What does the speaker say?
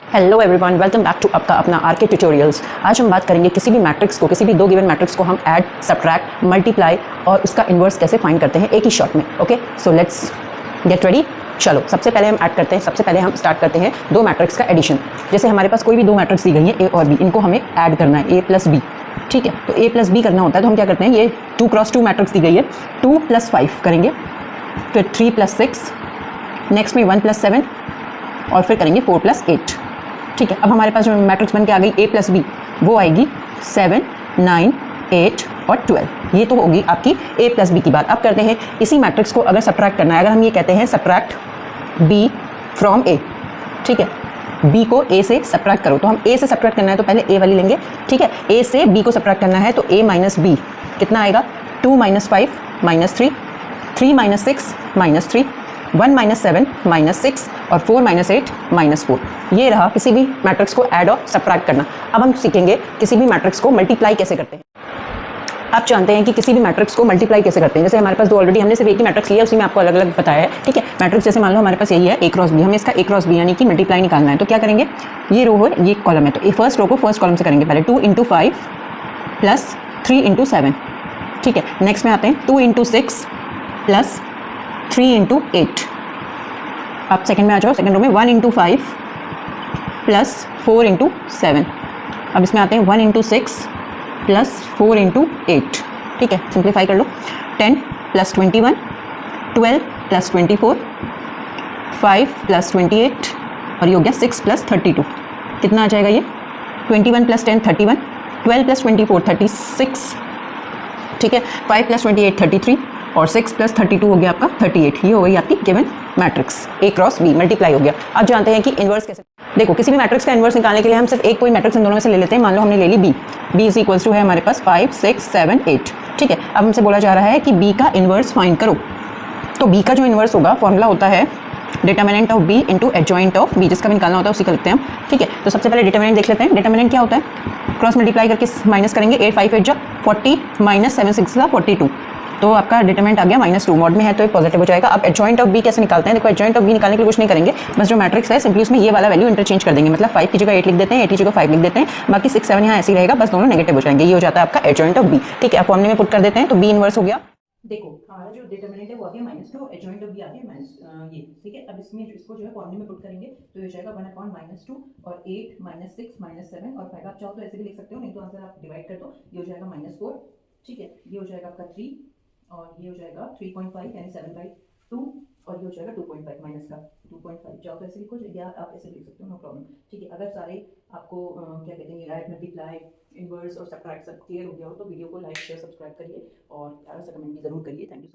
Hello everyone, welcome back to आपका अपना R K tutorials. आज हम बात करेंगे किसी भी मैट्रिक्स को, किसी भी दो गिवन मैट्रिक्स को हम ऐड, सब्ट्रैक्ट, मल्टीप्लाई और उसका इन्वर्स कैसे फाइंड करते हैं एक ही शॉट में। Okay, so let's get ready. चलो, सबसे पहले हम ऐड करते हैं, सबसे पहले हम स्टार्ट करते हैं दो मैट्रिक्स का एडिशन। जैसे हमारे पास कोई भी दो मैट्रिक्स दी गई है ए और बी, इनको हमें ऐड करना है, ए प्लस बी। ठीक है, तो ए प्लस बी करना होता है तो हम क्या करते हैं, ये 2x2 मैट्रिक्स दी गई है, 2 + 5 करेंगे, फिर 3 + 6, नेक्स्ट में 1 + 7 और फिर करेंगे 4 + 8। ठीक है, अब हमारे पास जो मैट्रिक्स बन के आ गई ए प्लस बी, वो आएगी 7, 9, 8 और 12। ये तो होगी आपकी ए प्लस बी की बात। अब करते हैं इसी मैट्रिक्स को अगर सब्ट्रैक्ट करना है, अगर हम ये कहते हैं सब्ट्रैक्ट बी फ्रॉम ए। ठीक है, बी को ए से सब्ट्रैक्ट करो, तो हम ए से सब्ट्रैक्ट करना है तो पहले ए वाली लेंगे। ठीक है, ए से बी को सब्ट्रैक्ट करना है तो ए माइनस बी कितना आएगा, 2 - 5 - 3, 3 - 6 - 3, 1 - 7 - 6 और 4 - 8 - 4। ये रहा किसी भी मैट्रिक्स को ऐड और सब्ट्रैक्ट करना। अब हम सीखेंगे किसी भी मैट्रिक्स को मल्टीप्लाई कैसे करते हैं। आप जानते हैं कि किसी भी मैट्रिक्स को मल्टीप्लाई कैसे करते हैं। जैसे हमारे पास दो ऑलरेडी हमने सिर्फ एक ही मैट्रिक्स लिया, उसी में आपको अलग अलग बताया है। ठीक है, मैट्रिक्स जैसे मान लो हमारे पास यही है a क्रॉस b, हमें इसका a क्रॉस b यानी कि मल्टीप्लाई निकालना है। तो क्या करेंगे, ये रो है, ये कॉलम है, तो ये फर्स्ट रो को फर्स्ट कॉलम से करेंगे पहले, 2 × 5 + 3 × 7। ठीक है, नेक्स्ट में आते हैं 2 × 6 + 3 × 8। आप सेकंड में आ जाओ, सेकंड रो में 1 × 5 + 4 × 7। अब इसमें आते हैं 1 × 6 + 4 × 8। ठीक है, सिंप्लीफाई कर लो, 10 + 21, 12 + 24, 5 + 28 और ये हो गया 6 + 32। कितना आ जाएगा ये, 21 + 10 31, 12 + 24 36। ठीक है, 5 + 28 33 और 6 + 32 हो गया आपका 38। ये हो गई आपकी given matrix A cross B, multiply हो गया। अब जानते हैं कि इन्वर्स कैसे। देखो, किसी भी मैट्रिक्स का इन्वर्स निकालने के लिए हम सिर्फ एक कोई मैट्रिक्स इन दोनों में से ले लेते हैं। मान लो हमने ले ली B, B is equals to है हमारे पास 5 6 7 8। ठीक है, अब हमसे बोला जा रहा है कि बी का इन्वर्स फाइंड करो। तो बी का जो इन्वर्स होगा, फॉर्मूला होता है determinant of B into adjoint of B, जिसका भी निकालना होता है उसी का लिखते हैं हम। ठीक है, तो सबसे पहले डिटर्मिनेंट देख लेते हैं। डिटर्मिनेंट क्या होता है, क्रॉस मल्टीप्लाई करके माइनस करेंगे, 8 5 8 जा 40 - 7 6 42, तो आपका डिटरमिनेंट आ गया -2। मॉड में है तो ये पॉजिटिव हो जाएगा। अब एडजॉइंट ऑफ बी कैसे निकालते हैं, देखो एडजॉइंट ऑफ बी निकालने के लिए कुछ नहीं करेंगे, बस जो मैट्रिक्स है सिंपली उसमें ये वाला वैल्यू इंटरचेंज कर देंगे। मतलब 5 की जगह 8 लिख देते हैं, 8 की जगह 5 लिख देते हैं, बाकी 6 7 यहाँ ऐसे ही रहेगा, बस दोनों नेगेटिव हो जाएंगे। ये हो जाता है आपका एडजॉइंट ऑफ बी। ठीक है, आप फॉर्मूले में पुट कर देते हैं तो बी इनवर्स हो गया। देखो, हमारा जो डिटरमिनेंट है वो आ गया -2, एडजॉइंट ऑफ बी आ गया ये। ठीक है, अब इसमें इसको जो है फॉर्मूले में पुट करेंगे तो ये हो जाएगा 1/-2 और 8 - 6 - 7 और 5। आप चाहो तो ऐसे भी लिख सकते हो, नहीं तो आंसर आप डिवाइड कर दो, ये हो जाएगा -4। ठीक है, ये हो जाएगा आपका 3 और ये हो जाएगा 3.5 यानी 7/2 और ये हो जाएगा 2.5 माइनस का 2.5। चाहो तो ऐसे लिखो या आप ऐसे लिख सकते हो, नो प्रॉब्लम। ठीक है, अगर सारे आपको क्या कहते हैं, ऐड, मल्टीप्लाई, इन्वर्स और सब्ट्रैक्ट सब क्लियर हो गया हो तो वीडियो को लाइक शेयर सब्सक्राइब करिए और प्यारा सा कमेंट भी जरूर करिए। Thank you so much.